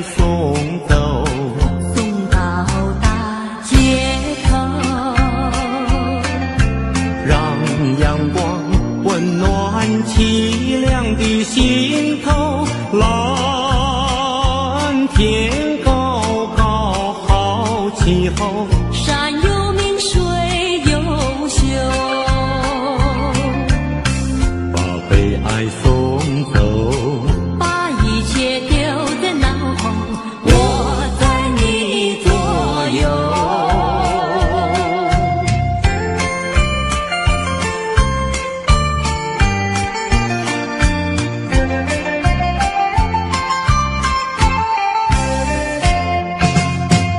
送走，送到大街头，让阳光温暖凄凉的心头。蓝天高高好气候，山有名水有秀，把悲哀送走，把一切丢在脑后，我在你左右。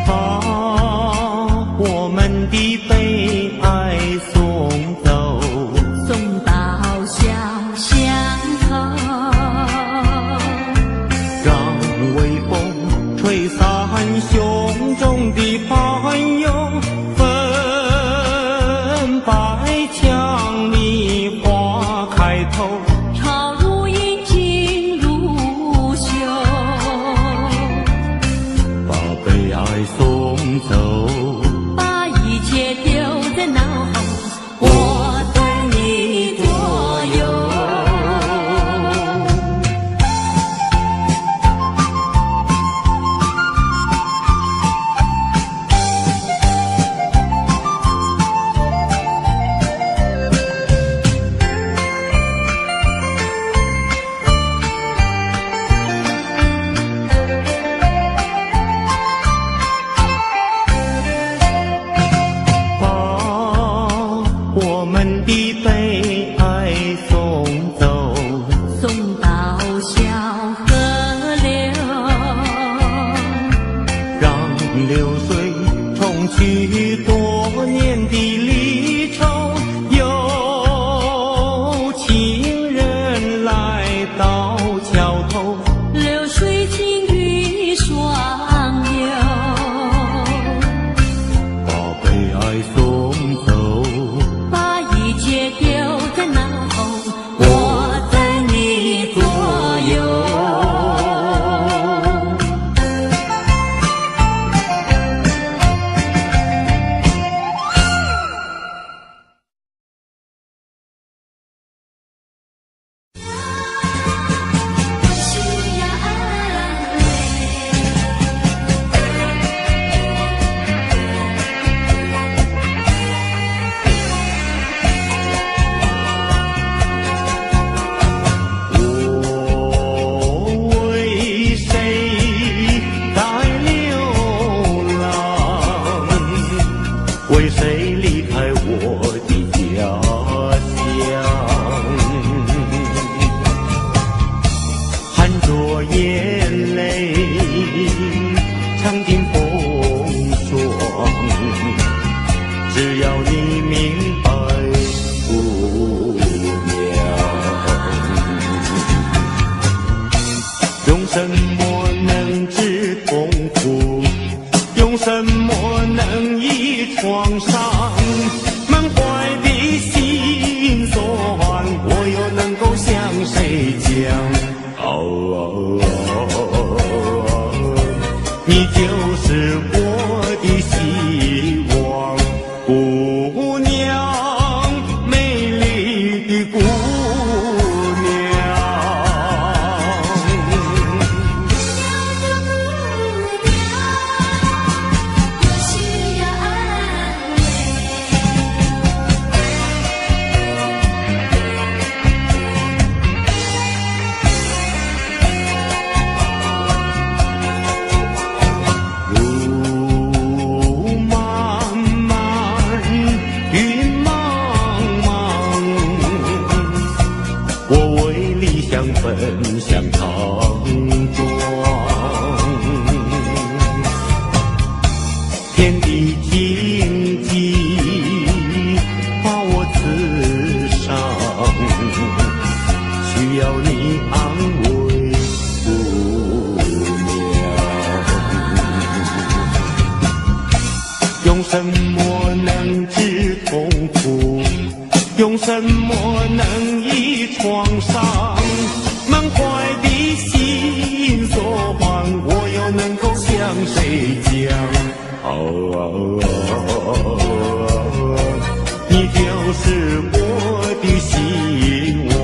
把我们的悲哀送走，送到小巷头，让微风吹散胸中的烦忧。粉白墙里花开头，朝如饮尽如休，把悲哀送走，把一切丢在脑后，我在你左右。把我们的悲哀送走，送到小河流，让流水冲去多年的离愁。有情人来到桥头，流水尽与双流，把悲哀送走，把一切丢在脑后，我在你左右。我为谁在流浪？为谁离开我的家乡？含着眼泪，尝尽风霜。只要你明白姑娘，用什么能治痛苦？用什么能医创伤？满怀的心酸，我又能够向谁讲？你就是我的希望，姑娘，美丽的姑娘。我需要安慰。路漫漫，云茫茫，我为理想奔向唐庄。天地荆棘把我刺伤，需要你安慰姑娘。用什么能治痛苦？用什么能医创伤？满怀的心酸，我又能够向谁讲？你就是我的希望，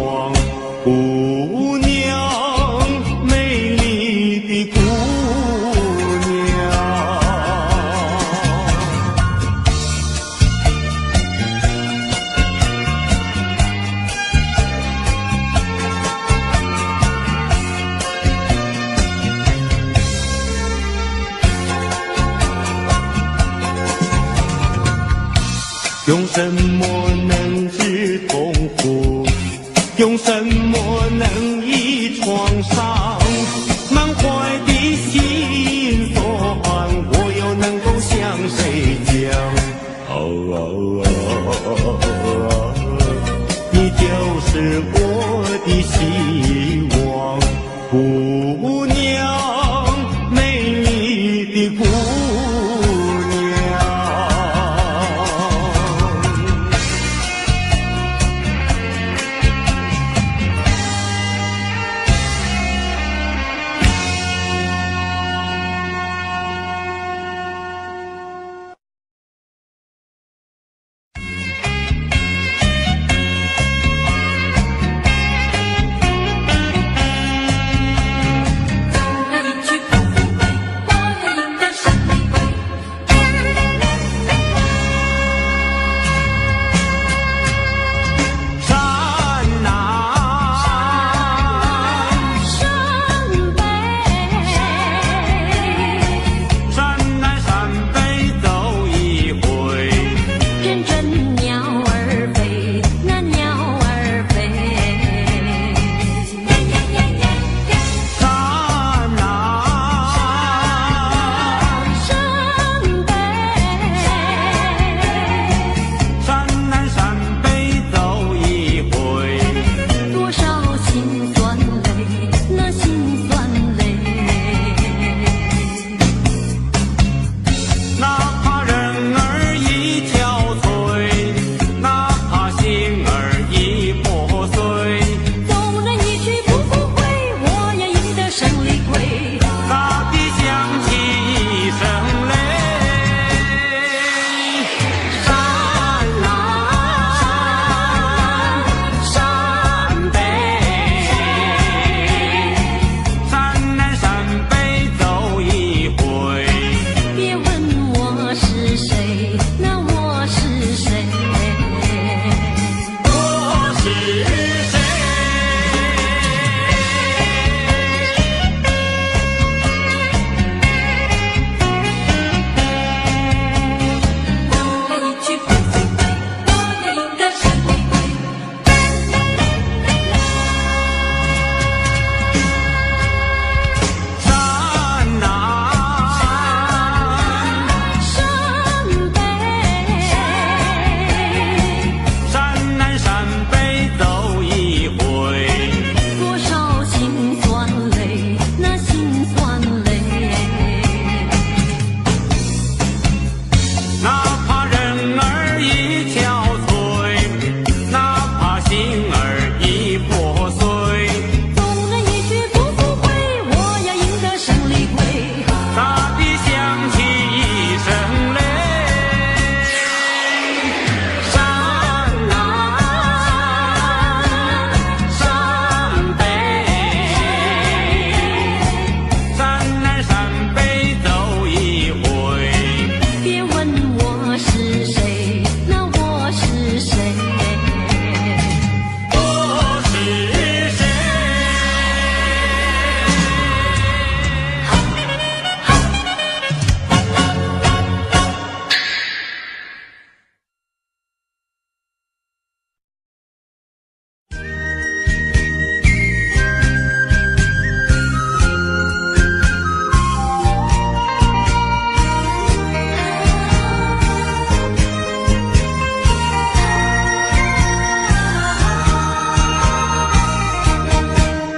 姑娘，美丽的姑娘。用什么能治痛苦？用什么能医创伤？满怀的心酸，我又能够向谁讲？你就是我的希望，姑娘，美丽的姑娘。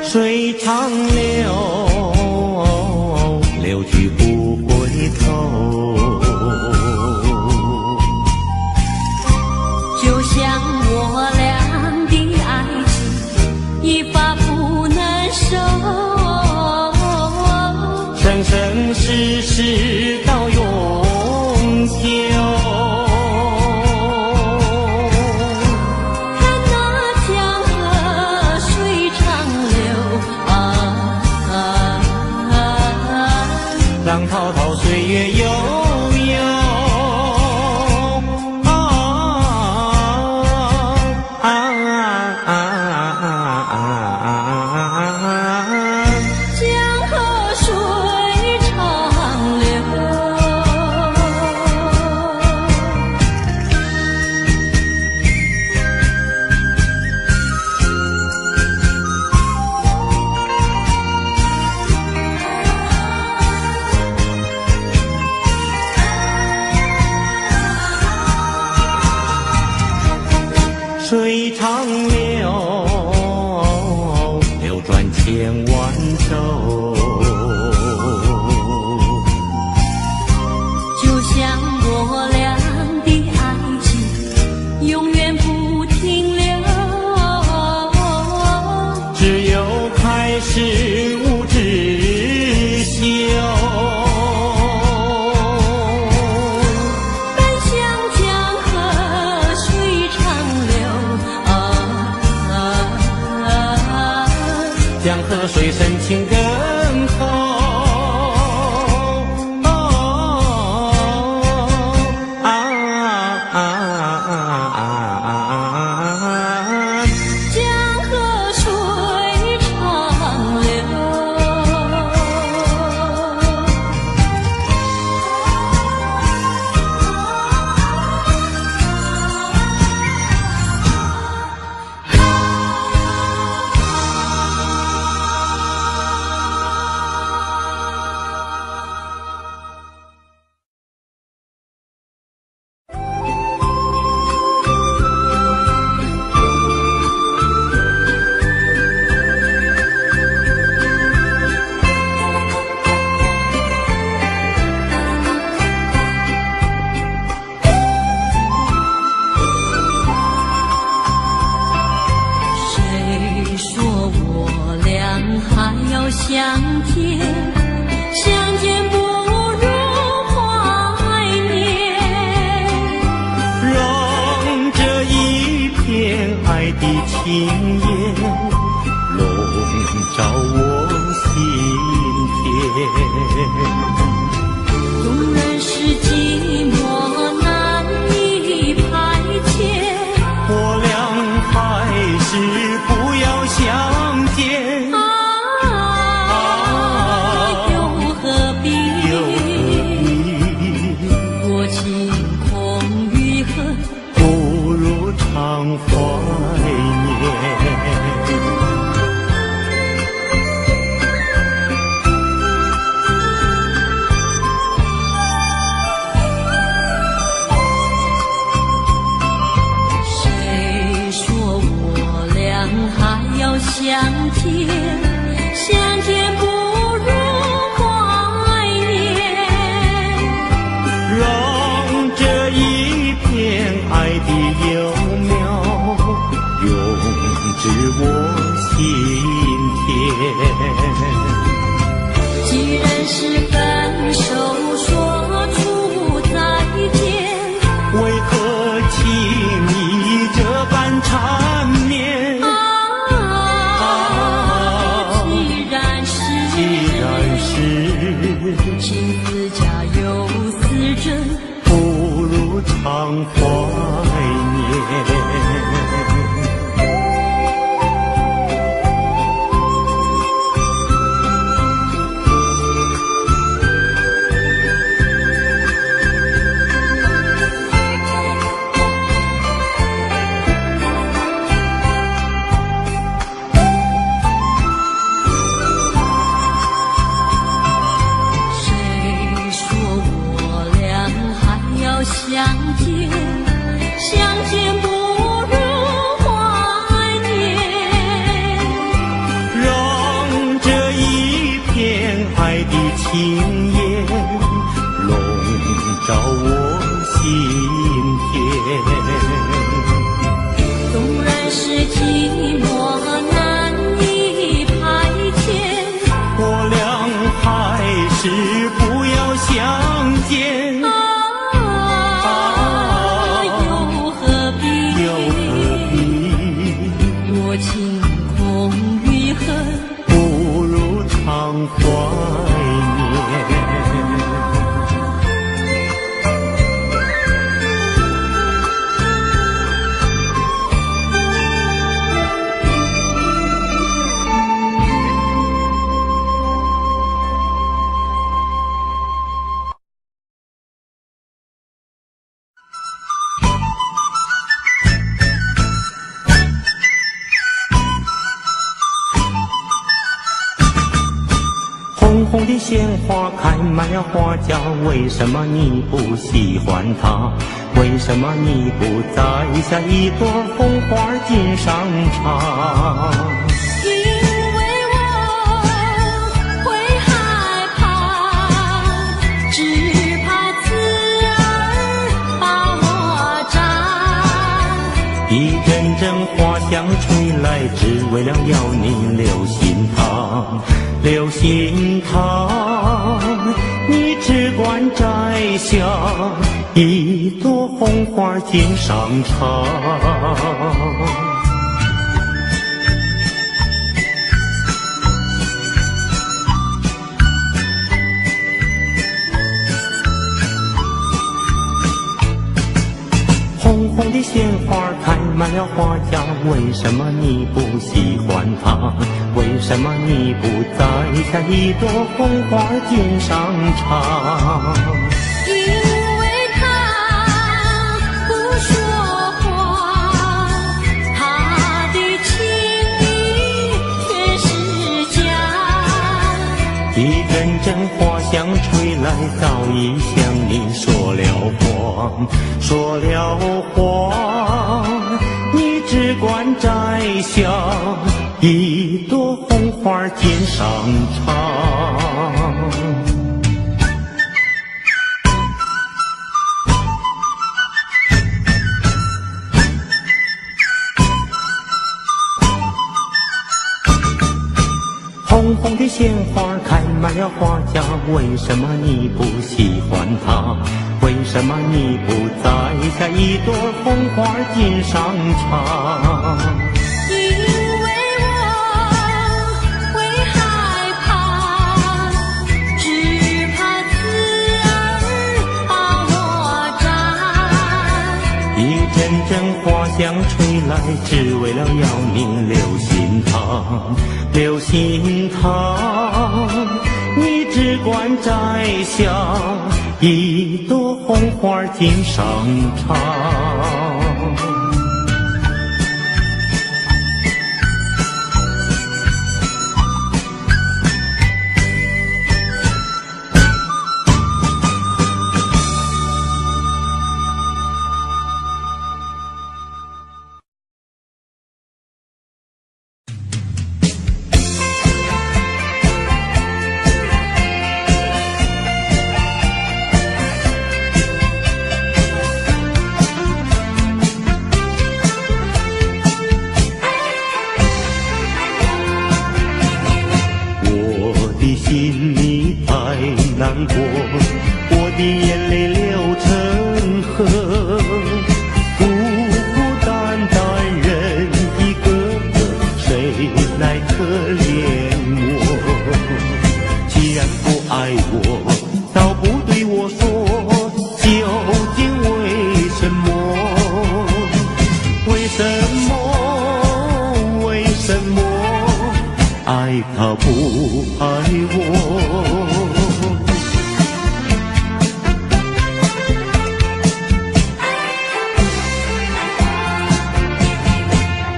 水长流，流去不回头。就像我俩的爱情，一发不能收。深深世世到永久。看那江河水长流浪滔滔，岁月悠悠。江河水长流。水长流，流转千万洲。就像我俩的爱情，永远不停留。只有开始无止休。奔向江河水长流。江河水深情更厚。江河水长流。谁说我俩还要相见？相见不如怀念。让这一片爱的情焰笼罩我心田。纵然是寂寞难以排遣，我俩还是不要相见。又何必多情空余恨，不如常怀念。谁说我俩还要相见？相见不如怀念。让这一片爱的幼苗永植我心田。既然是分手，说出再见，为何轻易这般缠绵？既然是情似假又似真，不如常怀念。谁说我俩还要相见？相见不如怀念。让这一片爱的情焰笼罩我心田。纵然是寂寞难以排遣，我俩还是不花开满了花架，为什么你不喜欢它？为什么你不摘下一朵红花锦上插？因为我会害怕，只怕刺儿把我扎。一阵阵花香吹来，只为了要你留心它，留心它。你只管摘下一朵红花锦上插。红红的鲜花开满了花架，为什么你不喜欢它？为什么你不摘下一朵红花锦上插？因为他不说话，他的情意却是假。一阵阵花香吹来，早已向你说了谎，说了谎。你只管摘下一朵红花锦上插。红红的鲜花开满了花架，为什么你不喜欢它？为什么你不摘下一朵红花锦上插？因为我会害怕，只怕刺儿把我扎。一阵阵花香吹来，只为了要你留心它，留心它。你只管摘下一朵红花锦上插。心里太难过，我的眼泪流成河，孤孤单单人一个，谁来可怜我？既然不爱我，倒不对我说，究竟为什么？为什么？为什么？爱他不爱我？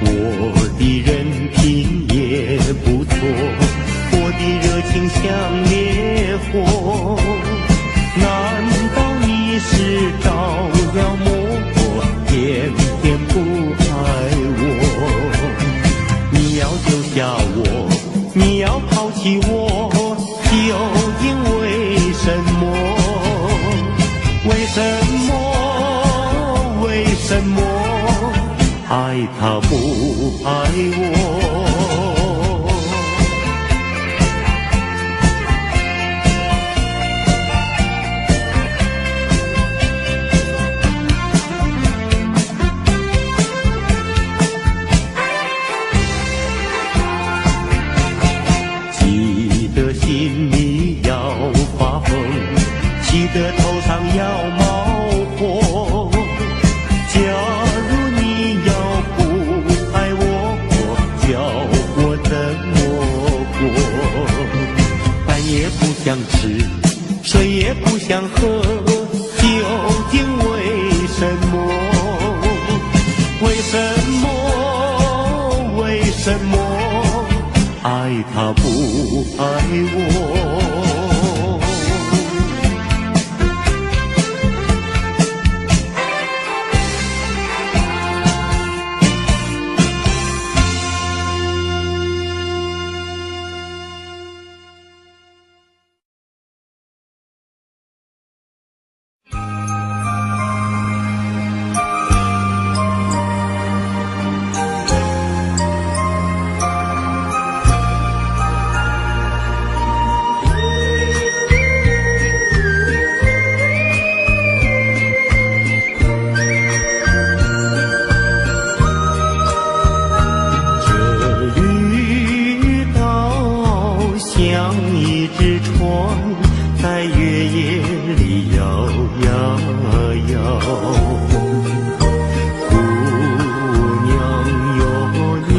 我的人品也不错，我的热情像烈火，难道你是着了魔，偏偏不爱我？你要丢下我，你要抛弃我，究竟为什么？为什么？为什么？爱他不爱我？心里要发疯，气得头上要冒火。假如你要不爱我，叫我怎么过？饭也不想吃，水也不想喝，究竟为什么？为什么？为什么？爱他不爱我？在月夜里摇呀摇。姑娘哟，你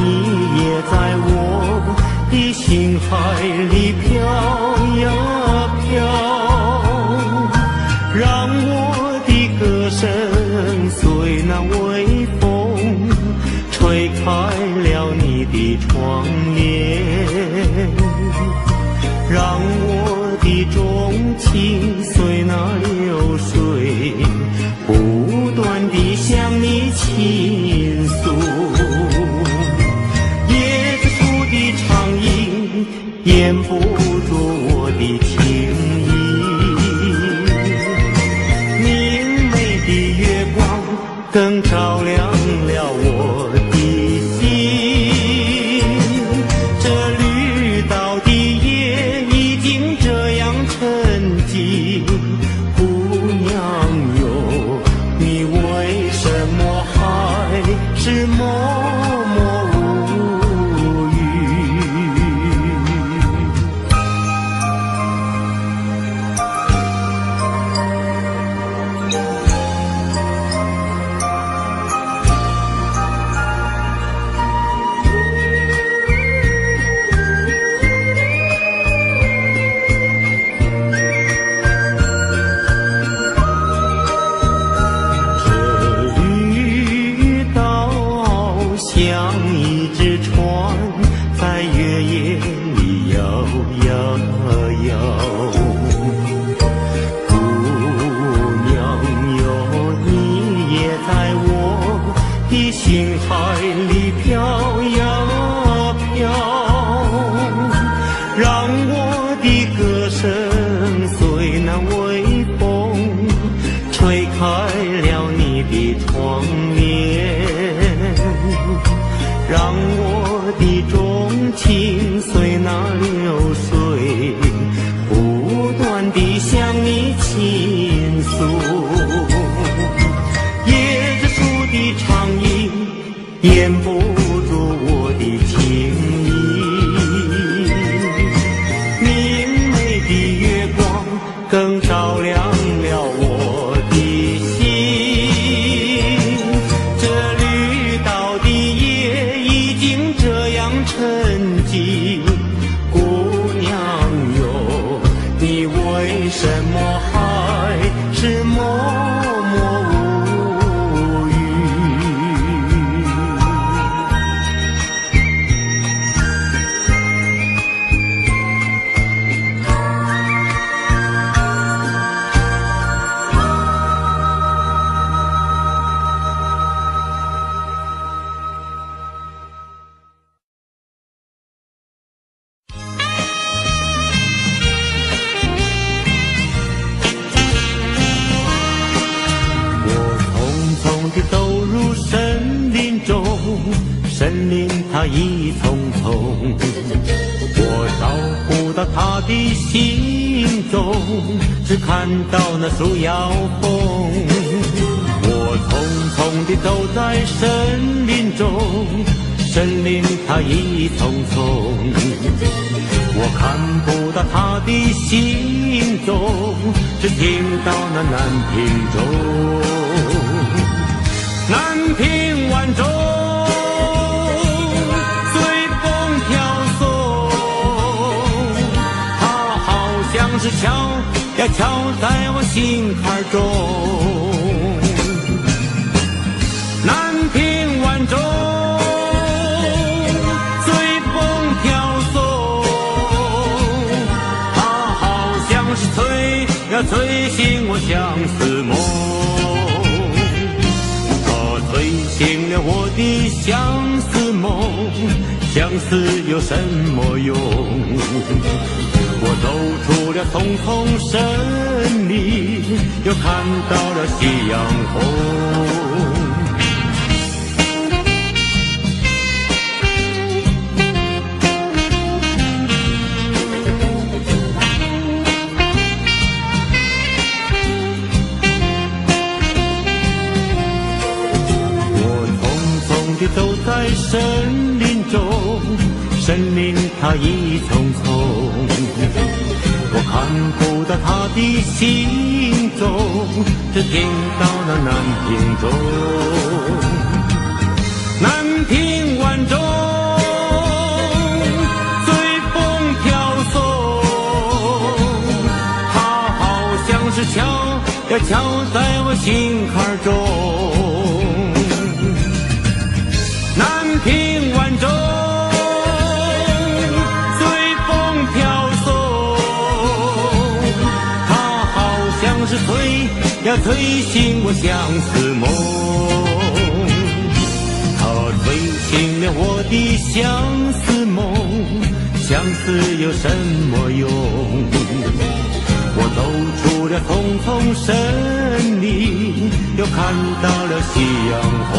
也在我的心海里飘呀飘，让我的歌声随那微风吹开了你的窗帘，让我的钟情随那流水不断地向你倾诉。椰子树的长影掩不住我的情意，明媚的月光更照亮了我的心。这绿岛的夜已经这样沉寂，姑娘哟，你为什么还是默默无语？像一只船在月夜里摇呀摇。姑娘哟，你也在我的心海里飘呀飘，让我的歌声随那微风吹开了你的窗帘，让我的钟情随那流水不断地向你倾诉。椰子树的长影掩不住我的情意，明媚的月光更照亮了我的心。这绿岛的夜已经这样沉寂，姑娘哟，你为什么还是默默无语？走入森林中，森林它一丛丛，我找不到它的行踪，只看到那树摇风。我匆匆地走在森林中，森林它一丛丛，我看不到它的行踪，只听到那南屏钟。南屏晚钟随风飘送，它好像是敲呀敲在我心坎中。南屏晚钟随风飘送，它好像是催呀催醒我相思梦，催醒了我的相思梦，相思有什么用？我走出了丛丛森林，又看到了夕阳红。走在森林中，森林它一丛丛，我看不到他的心中，只听到那南屏钟，南屏晚钟，随风飘送，它好像是敲呀敲在我心坎中，南屏晚钟。催醒我相思梦，它催醒了我的相思梦，相思有什么用？我走出了丛丛森林，又看到了夕阳红。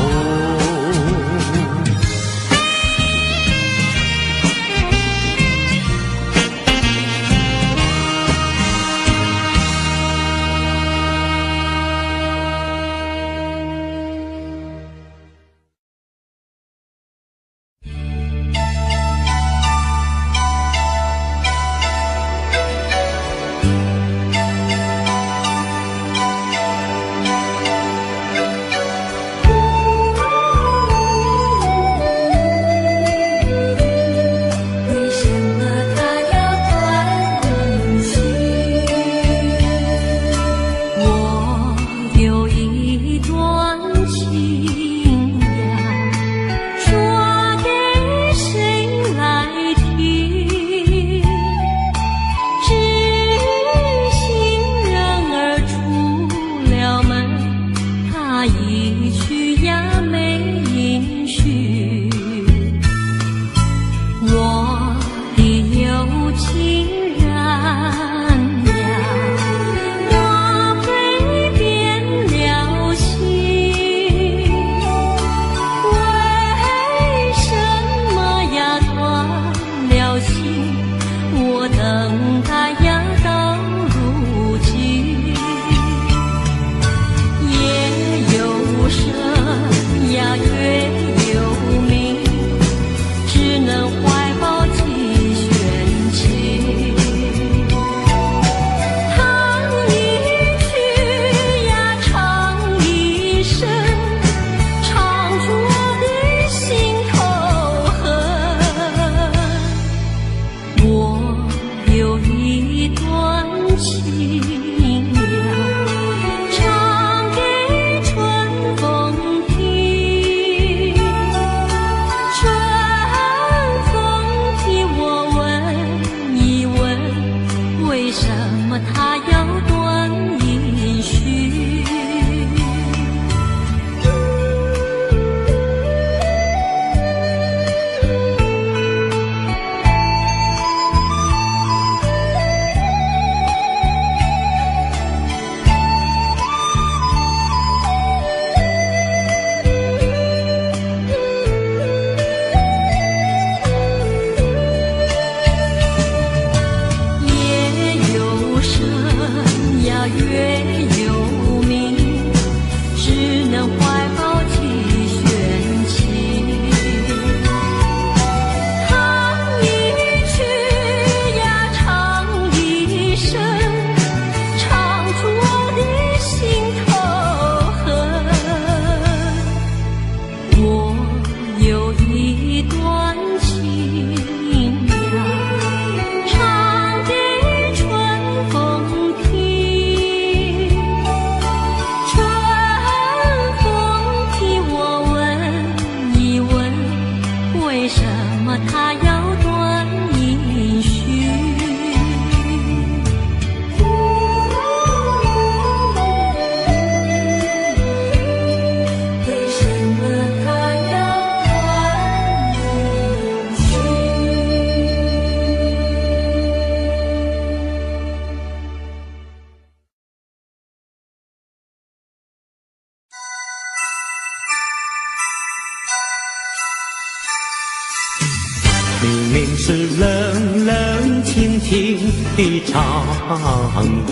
明明是冷冷清清的长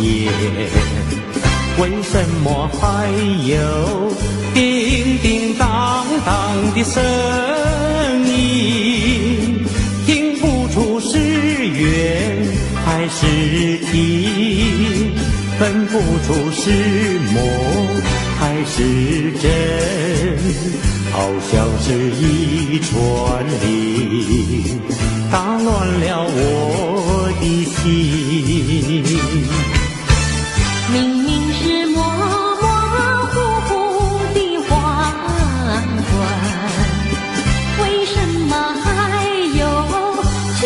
夜，为什么还有叮叮当当的声音？听不出是怨还还是情，分不出是梦还是真，好像是一串铃，打乱了我的心。明明是模模糊糊的黄昏，为什么还有清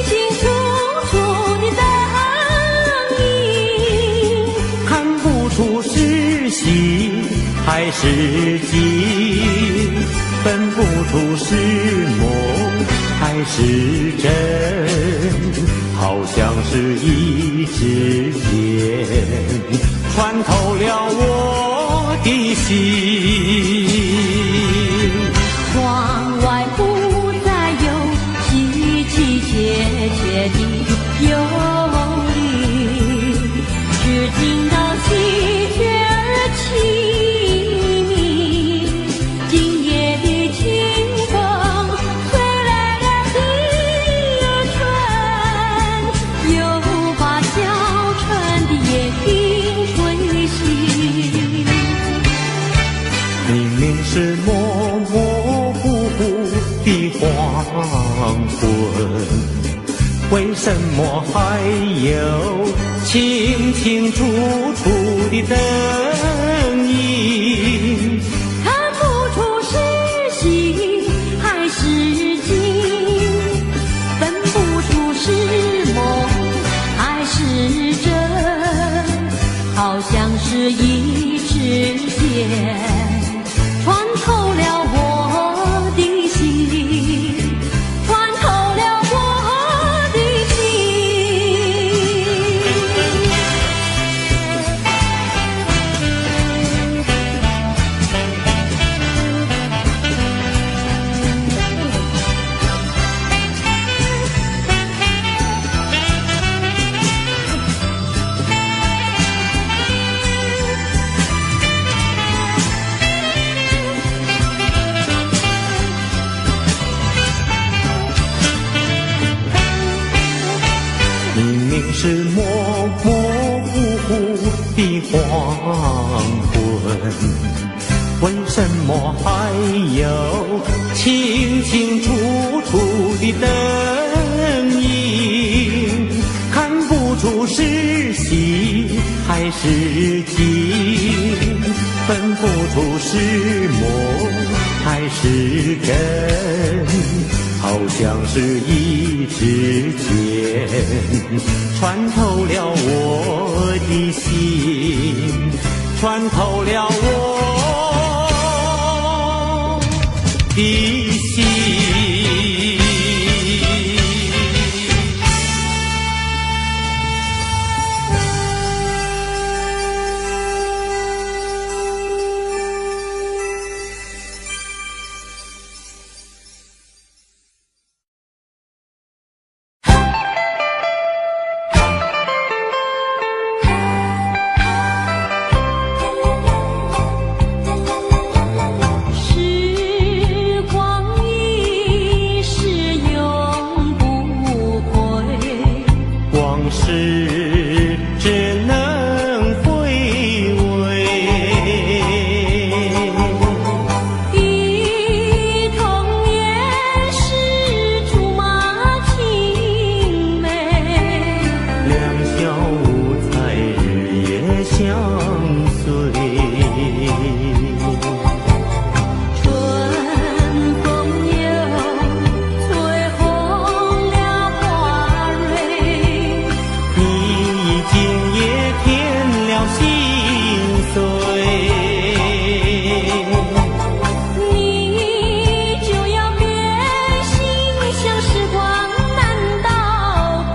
清楚楚的灯影？看不出是喜还是惊，分不出是梦还是真，好像是一支箭穿透了我的心。窗外不再有凄凄切切的幽灵，只听到喜鹊儿凄鸣。今夜的清风吹来了第二春，又把小春的夜莺吹醒。明明是模模糊糊的黄昏，为什么还有清清楚楚的灯影？看不出是喜还是惊，分不出是梦还是真，好像是一支箭穿透了我的心，穿透了我的心。明明是模模糊糊的黄昏，为什么还有清清楚楚的灯影？看不出是喜还是惊，分不出是梦还是真，好像是一支箭穿透了我的心，穿透了我的心。时光一逝永不回，往事只能回味，忆童年时竹马青梅，两小无猜日夜相随。春风又吹红了花蕊，你已经也添了心碎，你就要变心，像时光难倒回。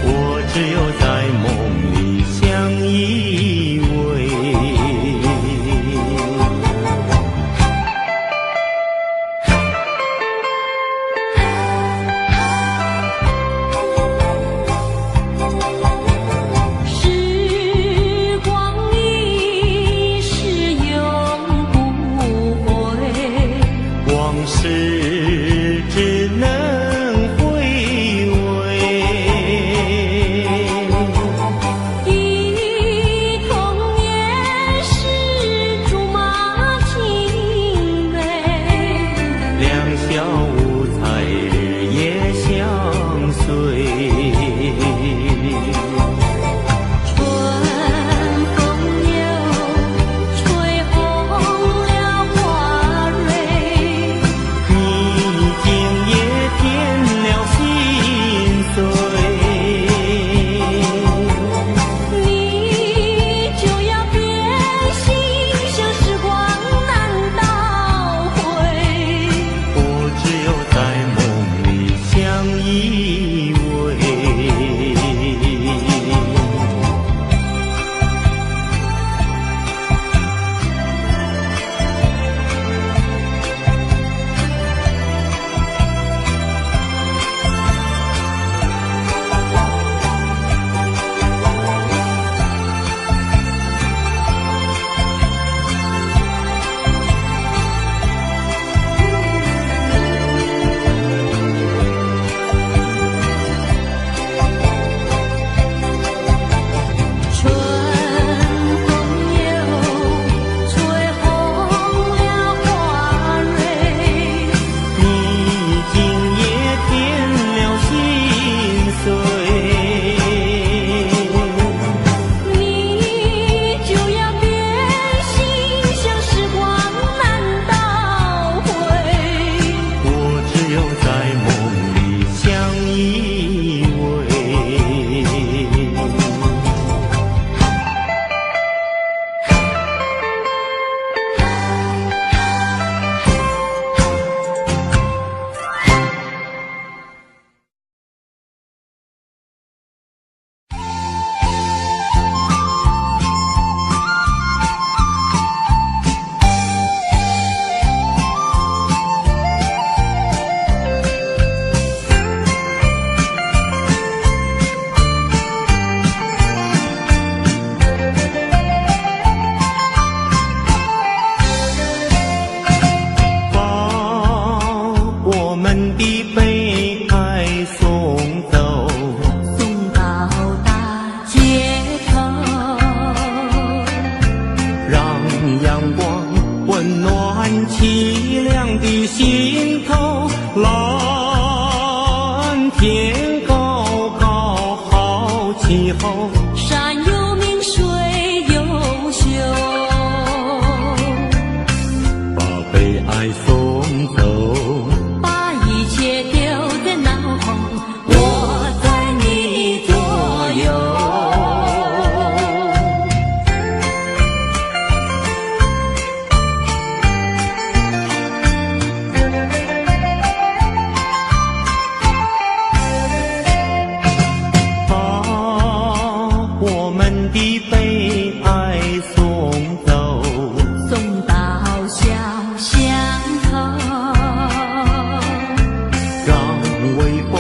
我只有在梦里相依偎。凄凉的心头，蓝天高高好气候，山有名水有秀，把悲哀送走，把一切丢在脑后，我在你左右。我们的悲哀送走，送到小巷头，让微风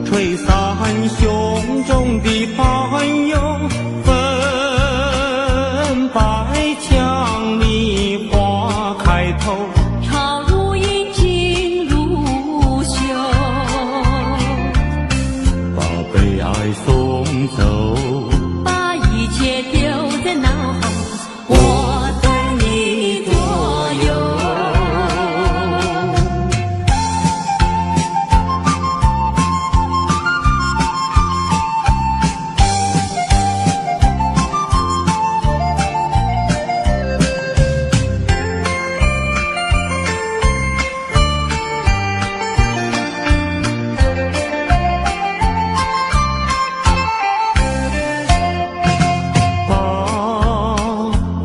吹散胸中的烦忧，粉白墙里花开头，朝如饮尽如休，把悲哀送走，把一切丢在脑后，我在你左右。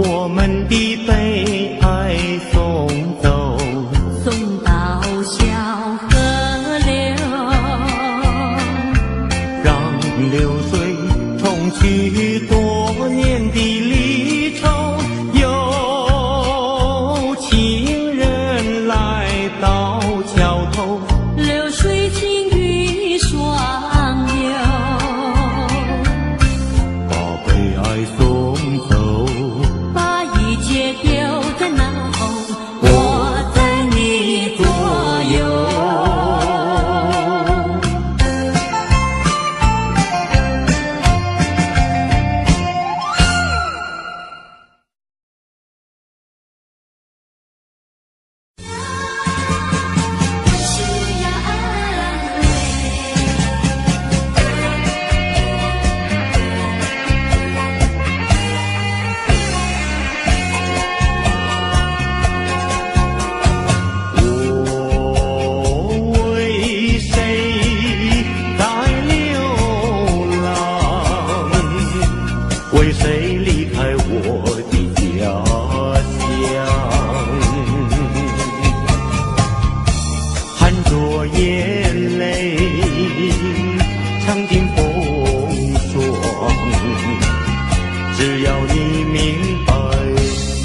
我们的悲哀送走，送到小河流，让流水冲去多年的离愁，有情人来到桥头，流水轻于双流，把悲哀送走，把一切丢在脑后，我在你左右。需要安慰，我为谁在流浪？为谁离开我的家乡？含着眼泪，尝尽风霜。只要你明白，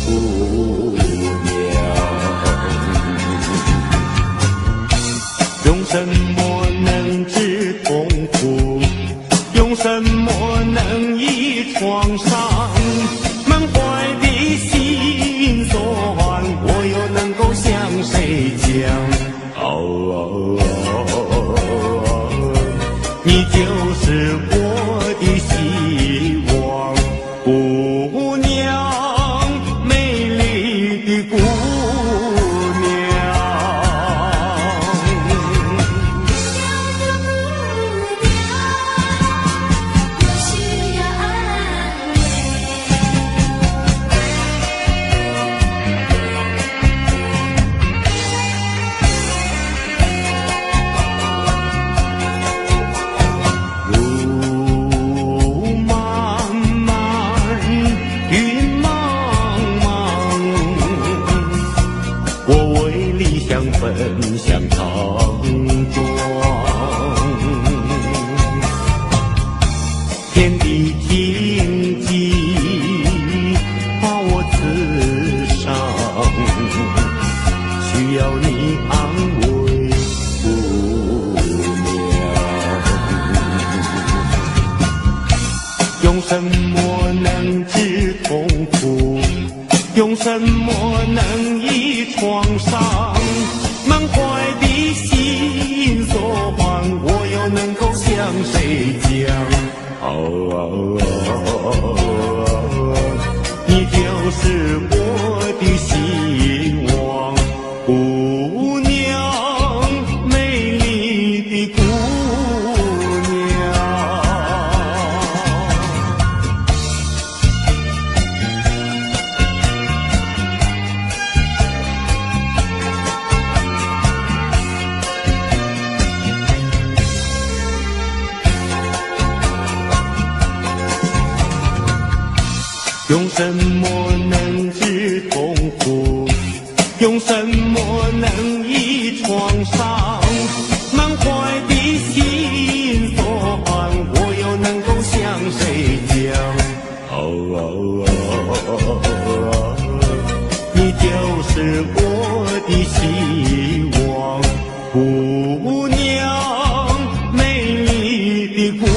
姑娘。用什么能治痛苦？用什么能医创伤？满怀的心酸，我又能够向谁讲？你就是我的希望，姑娘，美丽的姑娘。需要安慰。路漫漫，云茫茫，我为理想奔向长庄。天地荆棘把我刺伤，需要你安慰，姑娘。用什么能治痛苦？用什么能医创伤？满怀的心酸，我又能够向谁讲？你就是我的希望。用什么能治痛苦？用什么能医创伤？满怀的心酸，我又能够向谁讲？你就是我的希望，姑娘，美丽的姑娘。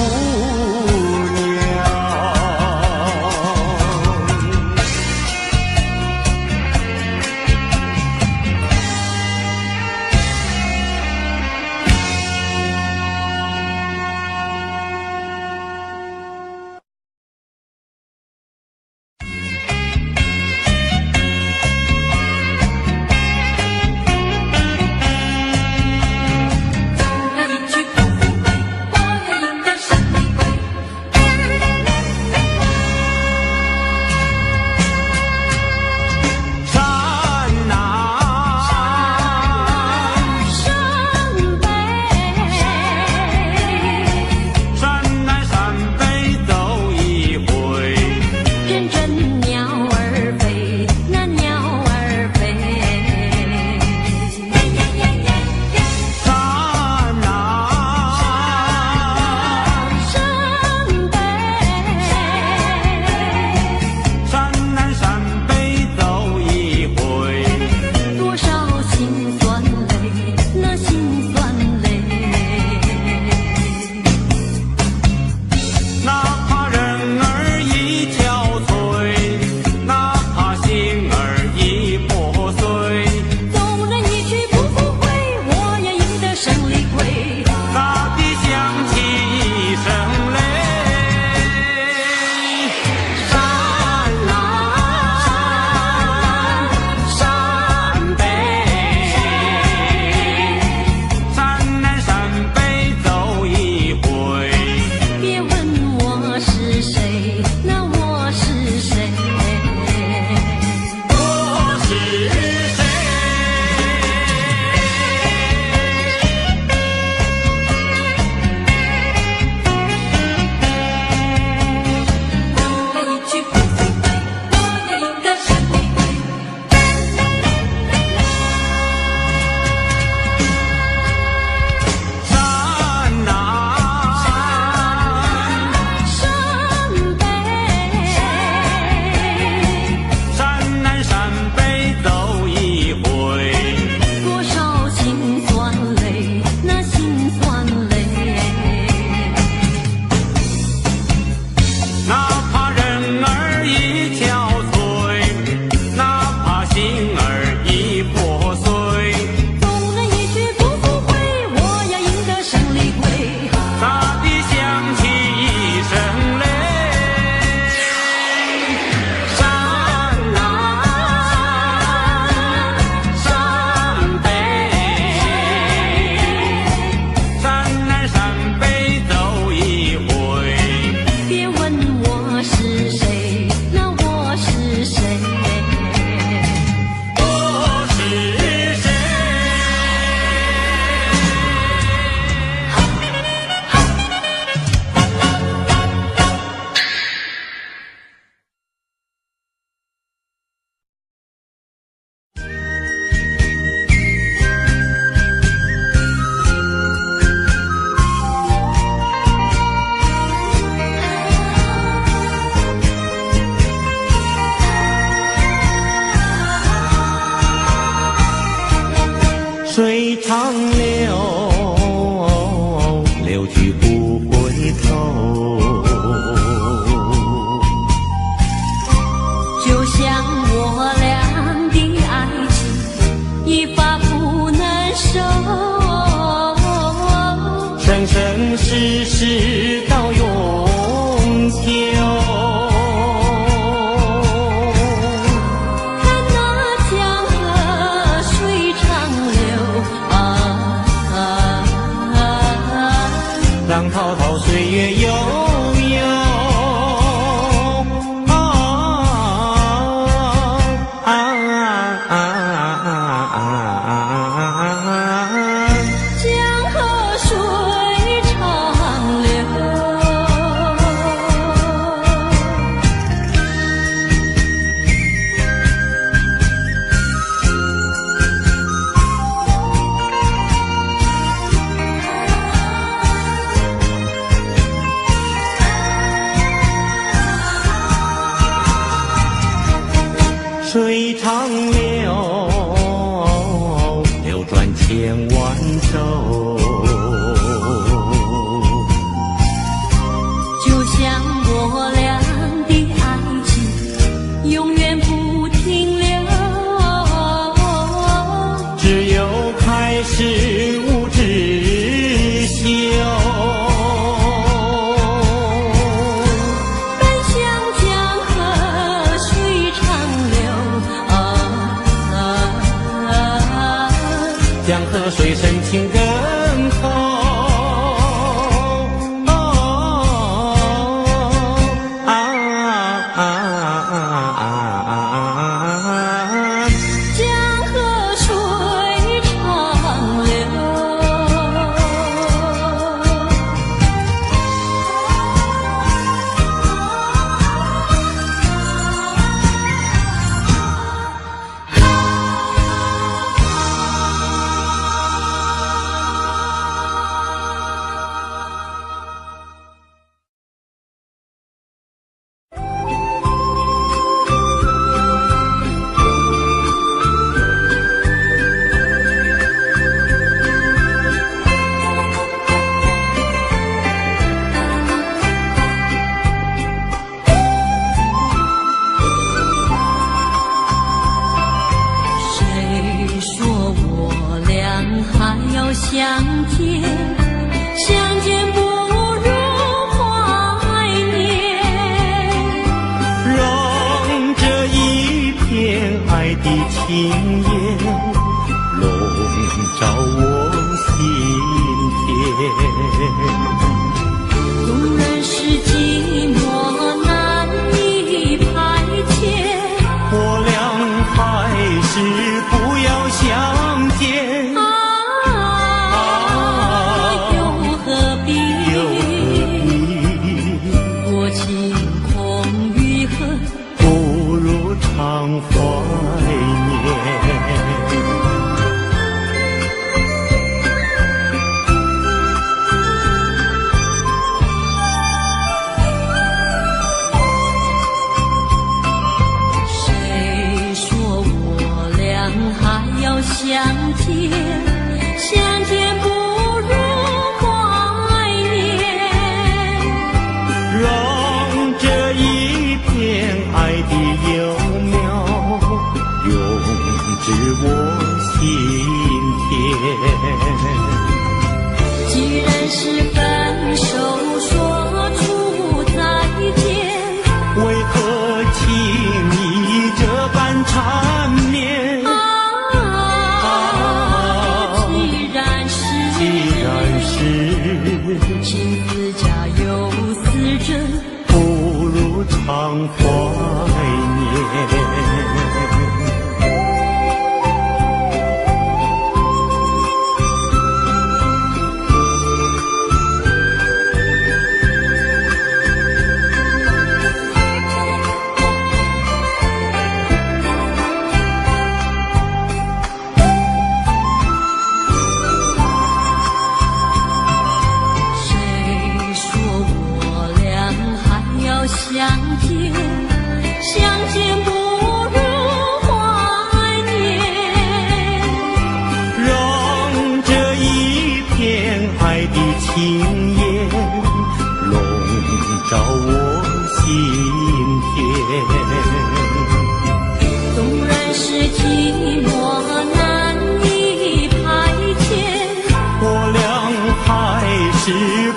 水长流，流去不回头。就像我俩的爱情，一发不能收，生生世世到永久。浪滔滔，岁月悠悠，江河水长流。水长流，流转千万洲。就像我俩的爱情，永远不停留。只有开始无止休。江河水深情更厚，江河水长流。相见，相见不如怀念。让这一片爱的情焰笼罩我心田。纵然是寂寞难以排遣，我俩还是不要相见。常怀念，谁说我俩还要相见？相见不如怀念。让这一片爱的幼永至我心田。既然是分手，说出再见，为何轻易这般缠绵？既然是情字家有丝针，不如常怀念。相见，相见不如怀念。让这一片爱的情焰笼罩我心田。纵然是寂寞难以排遣，我俩还是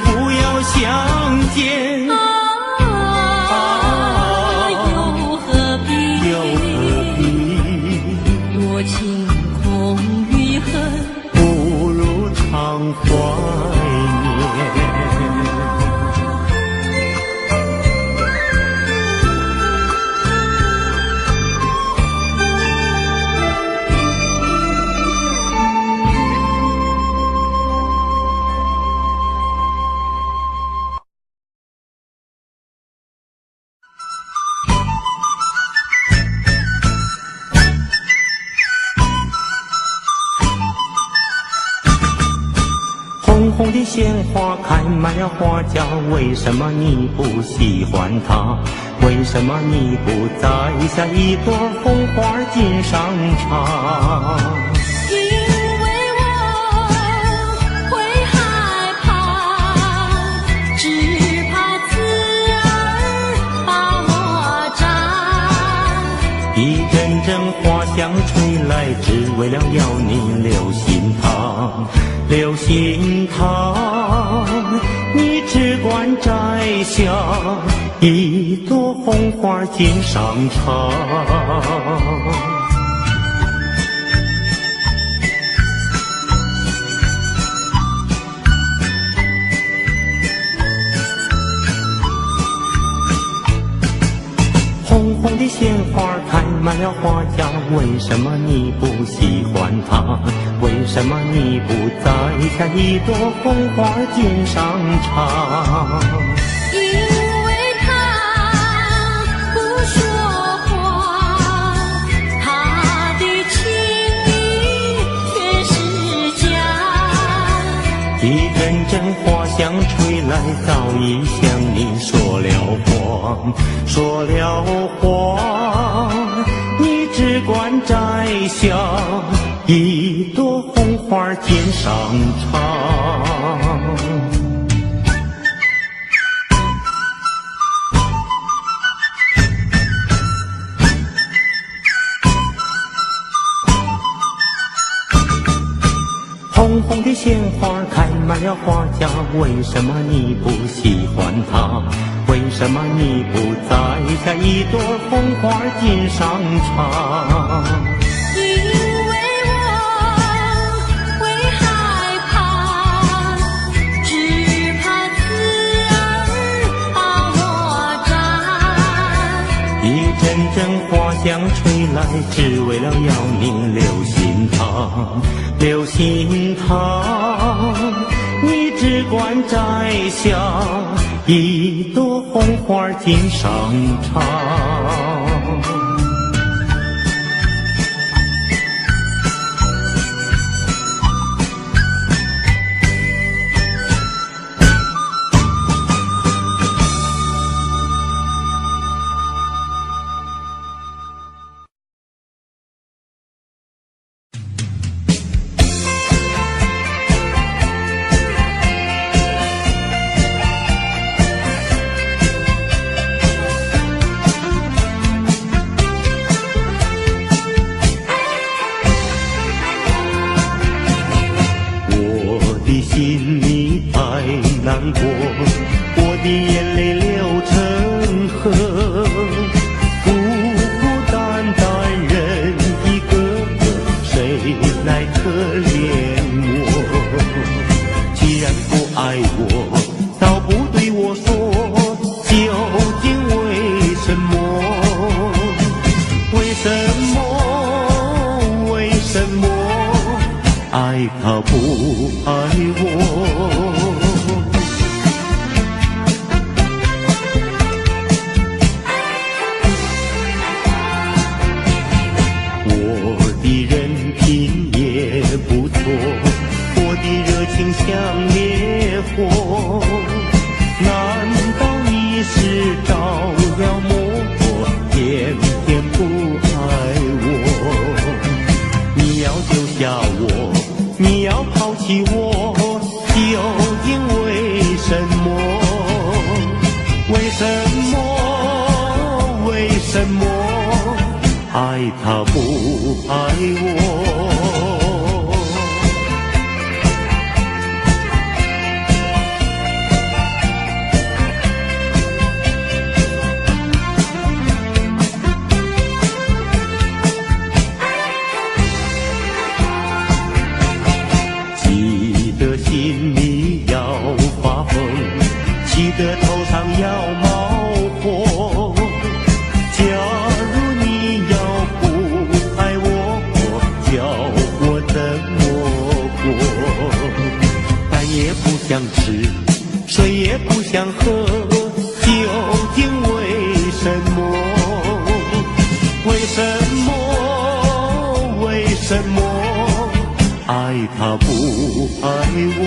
不要相见。多情空余恨，不如常怀念。红红的鲜花开满了花轿，为什么你不喜欢它？为什么你不摘下一朵红花锦上插？因为我会害怕，只怕刺儿把我扎。一阵阵花香吹来，只为了要你留心它，留心它。你只管摘下一朵红花锦上插。红红的鲜花开满了花轿，为什么你不喜欢它？为什么你不摘下一朵红花锦上插？因为他不说话，他的情意却是假。一阵阵花香吹来，早已向你说了谎，说了谎。你只管摘下一朵红花锦上插。红红的鲜花开满了花轿，为什么你不喜欢它？为什么你不摘下一朵红花锦上插？因为我会害怕，只怕刺儿把我扎。一阵阵花香吹来，只为了要你留心它，留心它。你只管摘下一朵红花锦上插。心里太难过，我的眼泪流成河，孤孤单单人一个，谁来可怜我？既然不爱我，倒不对我说，究竟为什么？为什么？为什么？爱他不爱我？我的人品也不错，我的热情像烈火，难道你是着了魔，偏偏不爱我？你要丢下我，你要抛弃我，究竟为什么？为什么？为什么？爱他不爱我？心里要发疯，气得头上要冒火。假如你要不爱我，叫我怎么过？饭也不想吃，水也不想喝，究竟为什么？为什么？为什么？爱他不爱我？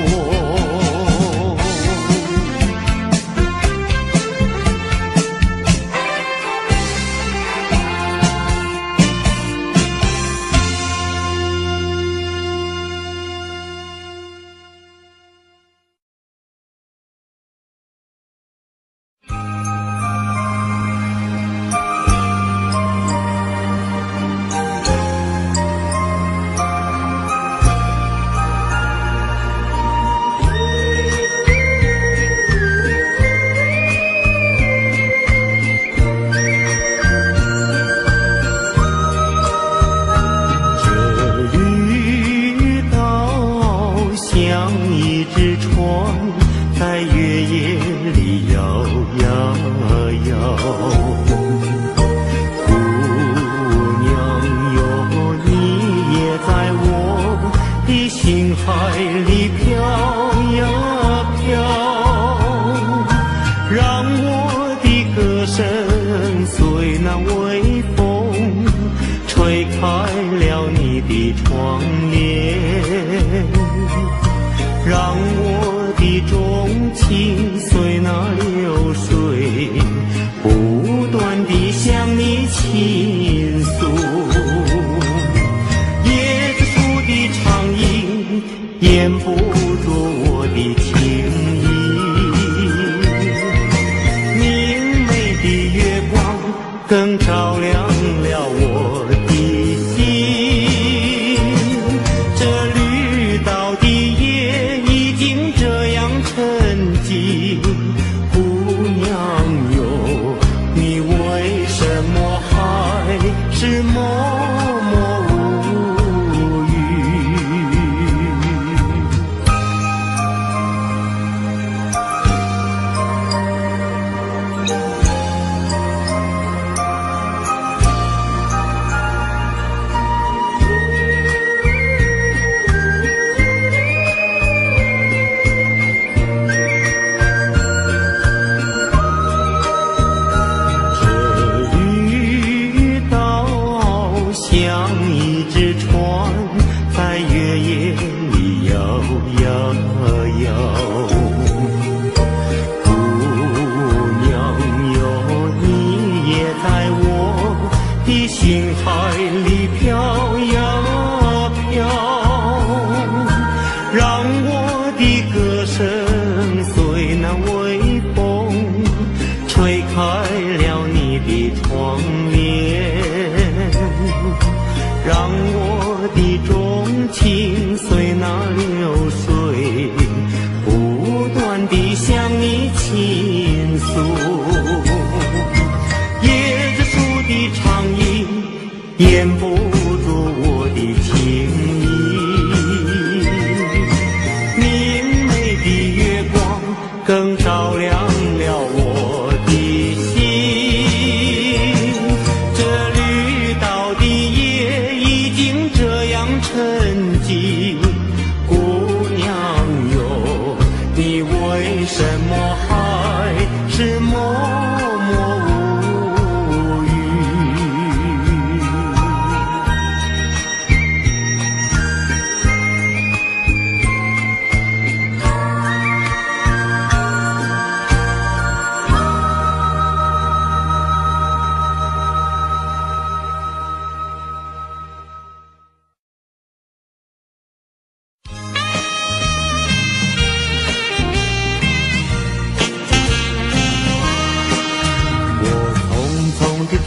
倾诉。椰子树的长影掩不住我的情意，明媚的月光更照亮了我的心。这绿岛的夜已经这样沉寂，姑娘哟，你为什么还是默默无语？像一只船在月夜里摇呀摇，姑娘哟，你也在我的心海里飘呀飘，让我的歌声随那微风吹开了你的窗帘，让我的钟情随那流水不断地向你倾诉。椰子树的长影掩不住我的情意，明媚的月光更照亮了我的心。这绿岛的夜已经这样沉寂，姑娘哟，你为什么还是默默无语？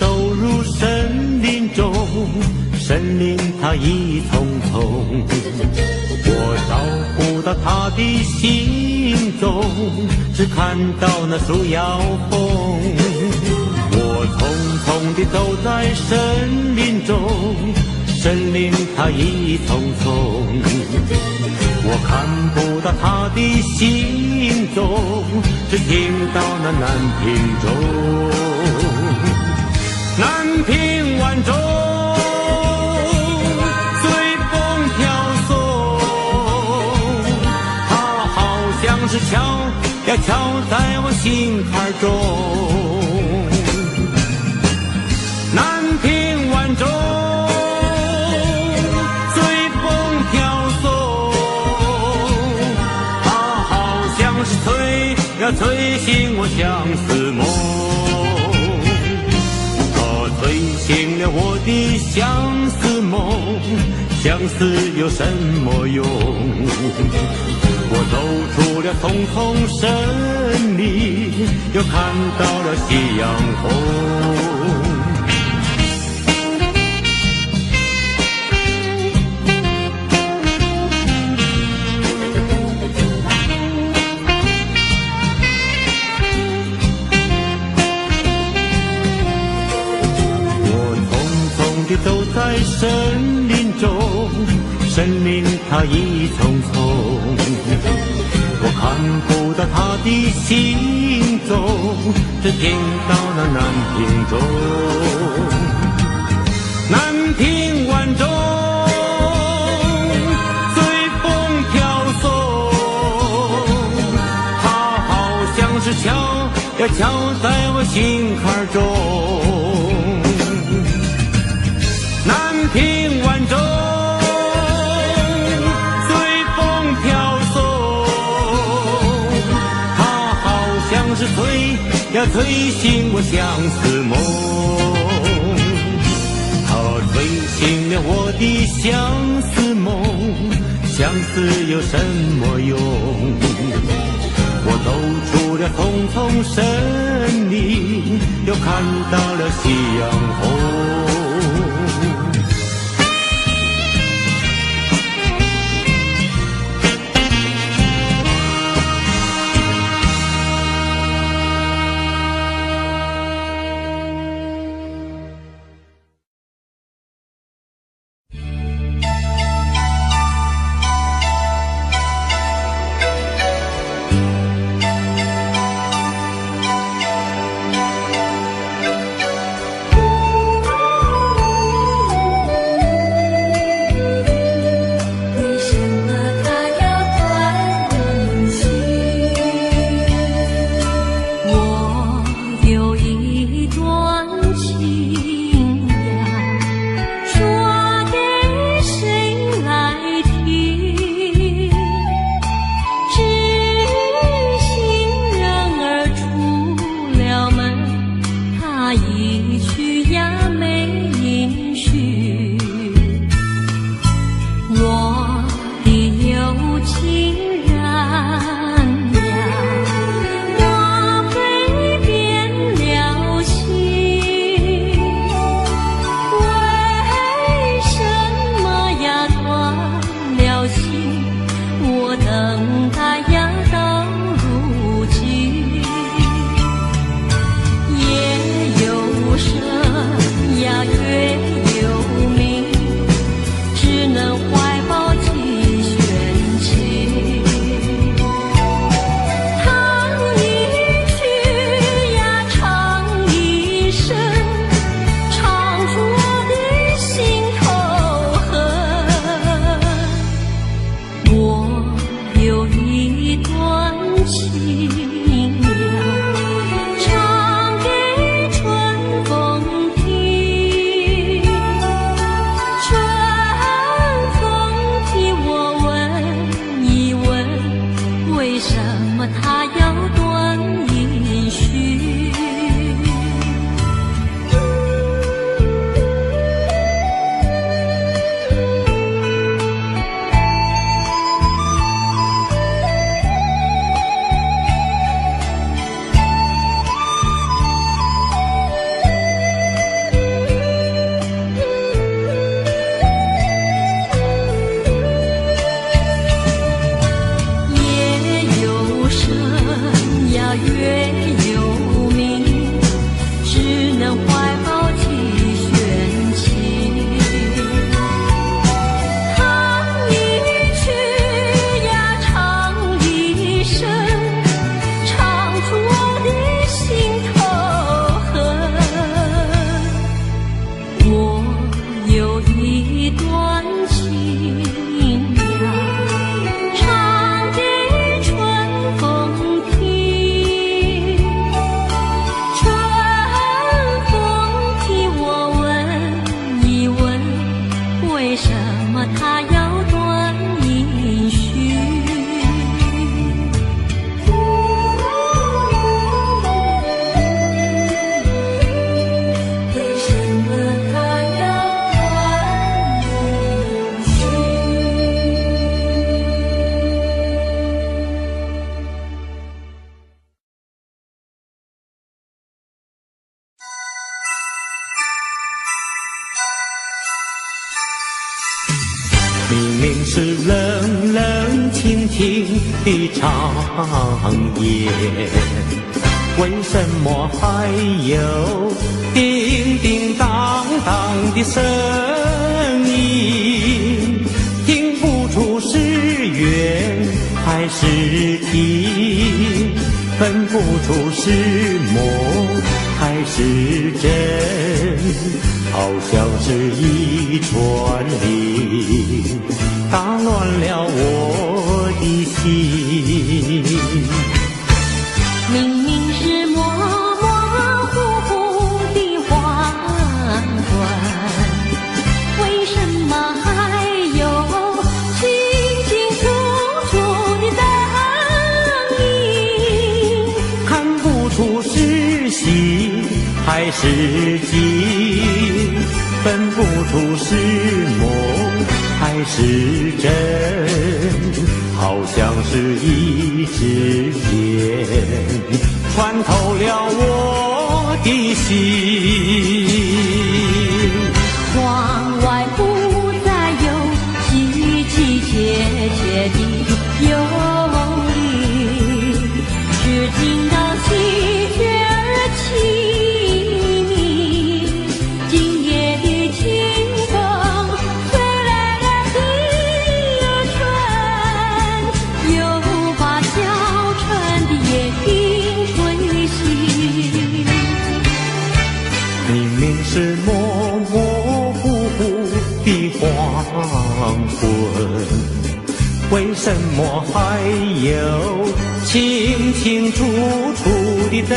走入森林中，森林它一丛丛，我找不到它的行踪，只看到那树摇风。我匆匆地走在森林中，森林它一丛丛，我看不到它的行踪，只听到那南屏钟。南屏晚钟随风飘送，它好像是敲呀敲在我心坎中。南屏晚钟随风飘送，它好像是催呀催醒我相思梦，催醒了我的相思梦，相思有什么用？我走出了丛丛森林，又看到了夕阳红。走在森林中，森林它一丛丛，我看不到它的行踪，只听到那南屏钟。南屏晚钟随风飘送，它好像是敲呀敲在我心坎中。南屏晚钟随风飘送，它好像是催呀催醒我相思梦。的相思梦，相思有什么用？我走出了丛丛森林，又看到了夕阳红。明明是冷冷清清的长夜，为什么还有叮叮当当的声音？听不出是缘还是情，分不出是梦还是真，好像是一串铃，打乱了我的心。明明是模模糊糊的黄昏，为什么还有清清楚楚的灯影？看不出是喜还是惊，分不出是梦是真，好像是一支箭，穿透了我的心。窗外不再有凄凄切切的忧虑，只听到喜鹊儿齐鸣。今夜的清风吹来了第二春，又把小船的夜莺吹醒。明明是模模糊糊的黄昏，为什么还有清清楚楚的灯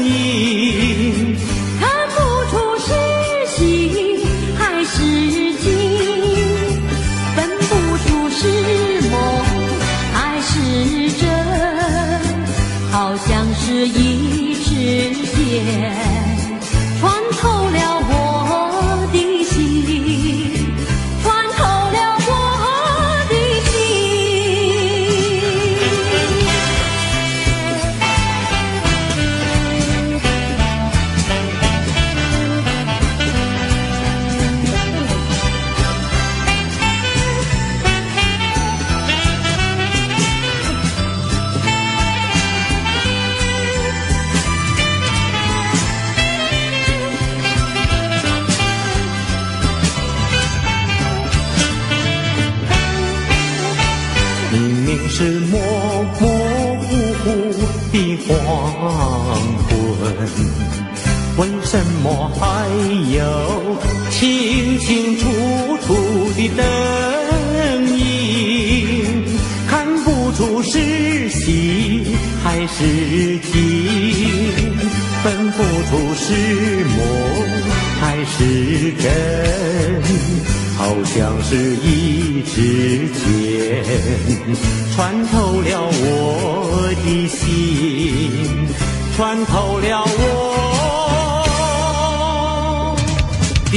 影？看不出是喜还是惊，分不出是梦还是真，好像是一支箭，穿透了我的心，穿透了我的心。明明是模模糊糊的黄昏，为什么还有清清楚楚的灯影？看不出是喜还是惊，分不出是梦还是真，好像是一支箭，穿透了我的心，穿透了我的